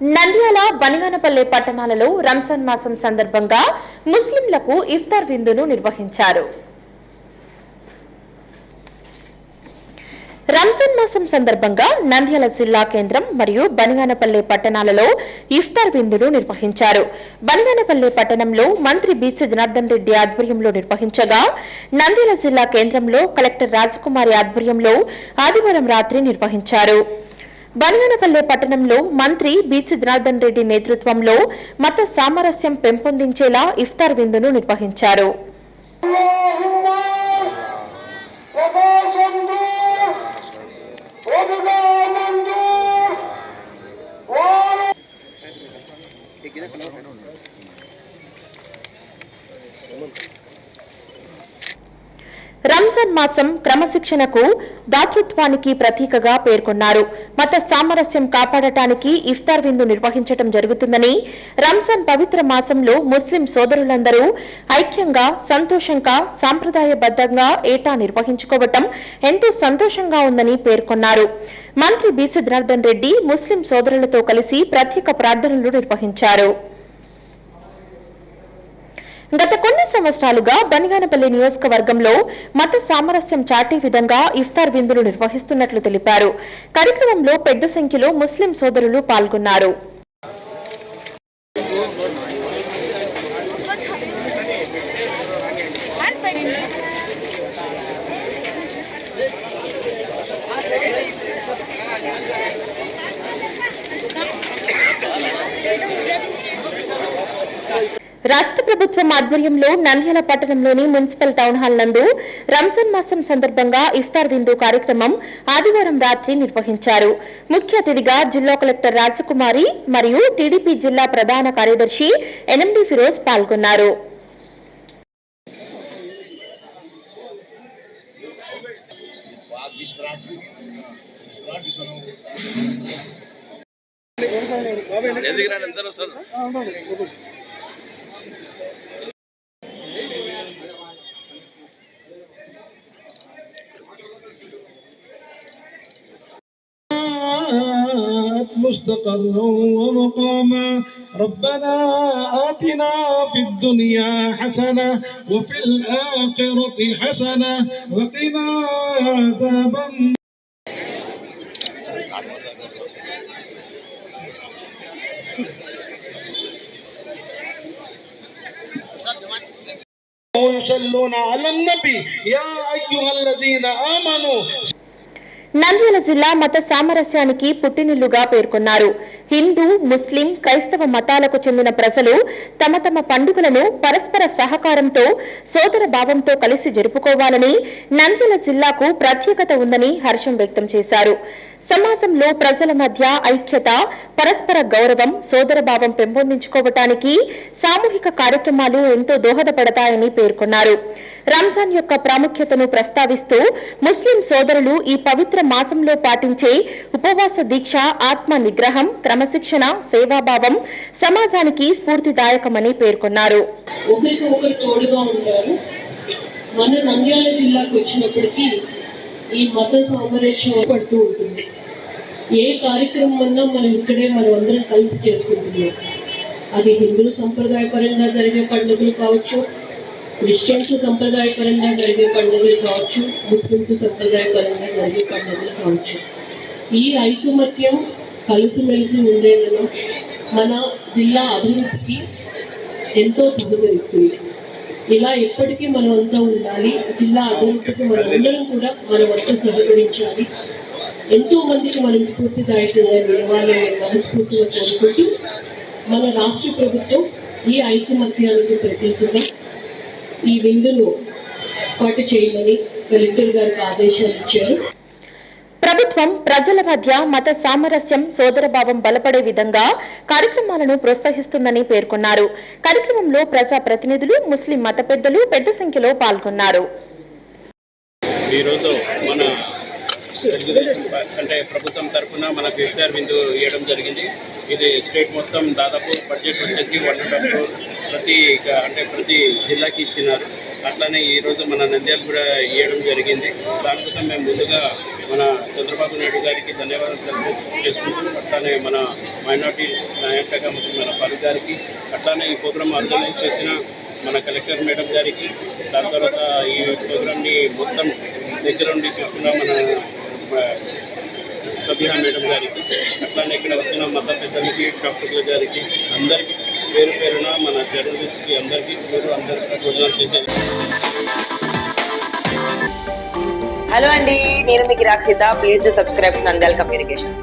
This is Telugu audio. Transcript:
నంద్యాల బనిగానపల్లె పట్టణాలలో రంజాన్ మాసం సందర్భంగా ముస్లింలకు ఇఫ్తార్ విందును నిర్వహించారు. రంజాన్ మాసం సందర్భంగా నంద్యాల జిల్లా కేంద్రం మరియు బనిగానపల్లె పట్టణాలలో ఇఫ్తార్ విందును నిర్వహించారు. బనిగానపల్లె పట్టణంలో మంత్రి బీసీ జనార్దన్ రెడ్డి ఆధ్వర్యంలో నిర్వహించగా, నంద్యాల జిల్లా కేంద్రంలో కలెక్టర్ రాజకుమారి ఆధ్వర్యంలో ఆదివారం రాత్రి నిర్వహించారు. బనిగానపల్లె పట్టణంలో మంత్రి బీసీ జనార్దన్ రెడ్డి నేతృత్వంలో మత సామరస్యం పెంపొందించేలా ఇఫ్తార్ విందును నిర్వహించారు. రంజాన్ మాసం క్రమశిక్షణకు, దాతృత్వానికి ప్రతీకగా పేర్కొన్నారు. మత సామరస్యం కాపాడటానికి ఇఫ్తార్ విందు నిర్వహించడం జరుగుతుందని, రంజాన్ పవిత్ర మాసంలో ముస్లిం సోదరులందరూ ఐక్యంగా, సంతోషంగా, సాంప్రదాయబద్ధంగా ఏటా నిర్వహించుకోవటం ఎంతో సంతోషంగా ఉందని పేర్కొన్నారు. మంత్రి బీసీ జనార్దన్ రెడ్డి ముస్లిం సోదరులతో కలిసి ప్రత్యేక ప్రార్థనలు నిర్వహించారు. గత కొన్ని సంవత్సరాలుగా బనిగానపల్లి నియోజకవర్గంలో మత సామరస్యం చాటే విధంగా ఇఫ్తార్ విందులు నిర్వహిస్తున్నట్లు తెలిపారు. కార్యక్రమంలో పెద్ద సంఖ్యలో ముస్లిం సోదరులు పాల్గొన్నారు. రాష్ట్ర ప్రభుత్వం ఆధ్వర్యంలో నంద్యాల పట్టణంలోని మున్సిపల్ టౌన్ హాల్ నందు రంజాన్ మాసం సందర్భంగా ఇఫ్తార్ విందు కార్యక్రమం ఆదివారం రాత్రి నిర్వహించారు. ముఖ్య అతిథిగా జిల్లా కలెక్టర్ రాజకుమారి మరియు టీడీపీ జిల్లా ప్రధాన కార్యదర్శి ఎన్ఎండి ఫిరోజ్ పాల్గొన్నారు. مستقرا ومقاما ربنا آتنا في الدنيا حسنة وفي الآخرة حسنة وقنا عذاب ويصلون على النبي يا أيها الذين آمنوا. నంద్యాల జిల్లా మత సామరస్యానికి పుట్టినిల్లుగా పేర్కొన్నారు. హిందూ, ముస్లిం, క్రైస్తవ మతాలకు చెందిన ప్రజలు తమ తమ పండుగలను పరస్పర సహకారంతో, సోదర భావంతో కలిసి జరుపుకోవాలని, నంద్యాల జిల్లాకు ప్రత్యేకత ఉందని హర్షం వ్యక్తం చేశారు. సమాజంలో ప్రజల మధ్య ఐక్యత, పరస్పర గౌరవం, సోదరభావం పెంపొందించుకోవటానికి సామూహిక కార్యక్రమాలు ఎంతో దోహదపడతాయని పేర్కొన్నారు. రంజాన్ యొక్క ప్రాముఖ్యతను ప్రస్తావిస్తూ ముస్లిం సోదరులు ఈ పవిత్ర మాసంలో పాటించే ఉపవాస దీక్ష, ఆత్మ నిగ్రహం, క్రమశిక్షణ, సేవాభావం సమాజానికి స్ఫూర్తిదాయకమని పేర్కొన్నారు. ఒకరికొకరు తోడుగా ఉంటారు. మన నంద్యాల జిల్లాకు వచ్చినప్పటికీ ఈ మత సామరస్యం పడుతూ ఉంటుంది. ఏ కార్యక్రమం అన్నా మనం ఇక్కడే మనం అందరం కలిసి చేసుకుంటున్నాం. అది హిందూ సంప్రదాయపరంగా జరిగే పండుగలు కావచ్చు, క్రిస్టియన్స్ సంప్రదాయపరంగా జరిగే పండుగలు కావచ్చు, ముస్లిమ్స్ సంప్రదాయపరంగా జరిగే పండుగలు కావచ్చు. ఈ ఐకమత్యం కలిసిమెలిసి ఉండేదను మన జిల్లా అభివృద్ధికి ఎంతో సహకరిస్తుంది. ఇలా ఎప్పటికీ మనం అంతా ఉండాలి. జిల్లా అభివృద్ధికి మనందరం కూడా మనం అంతా సహకరించాలి. ఎంతో మందికి మనం స్ఫూర్తిదాయకంగా నిలవాలని మనస్ఫూర్తిగా కోరుకుంటూ మన రాష్ట్ర ప్రభుత్వం ఈ ఐకమత్యానికి ప్రతీకగా ఈ విందును పాటు చేయమని కలెక్టర్ గారికి ఆదేశాలు ఇచ్చారు. ప్రభుత్వం ప్రజల మధ్య మత సామరస్యం, సోదరభావం బలపడే విధంగా కార్యక్రమాలను ప్రోత్సహిస్తుందని పేర్కొన్నారు. కార్యక్రమంలో ప్రజా ప్రతినిధులు, ముస్లిం మత పెద్దలు పెద్ద సంఖ్యలో పాల్గొన్నారు. ఈరోజు మన అంటే ప్రభుత్వం తరఫున మనకు ఇఫ్తార్ విందు ఇవ్వడం జరిగింది. ఇది స్టేట్ మొత్తం దాదాపు బడ్జెట్ వచ్చేసి 1.5 crore ప్రతి జిల్లాకి ఇచ్చినారు. అట్లానే ఈరోజు మన నంద్యాల కూడా ఇవ్వడం జరిగింది. దానికోసం మేము ముందుగా మన చంద్రబాబు నాయుడు గారికి ధన్యవాదాలు చేసుకుంటూ, అట్లానే మన మైనార్టీ న్యాయ శాఖ మంత్రి మన ఫరూక్ గారికి, అట్లానే ఈ ప్రోగ్రామ్ ఆర్గనైజ్ చేసిన మన కలెక్టర్ మేడం గారికి, దాని తర్వాత ఈ ప్రోగ్రామ్ని మొత్తం దగ్గర ఉండి చూస్తున్న మన సబిహా మేడం గారికి, అట్లానే ఇక్కడ వచ్చిన మత పెద్దలకి, డాక్టర్ల గారికి, అందరికీ పేరు పేరున మన జర్నలిస్ట్కి అందరికీ అందరికీ భోజనాలు చేసేది. హలో అండి, నేను మీకు Rakshitha. Please do subscribe to Nandyal communications.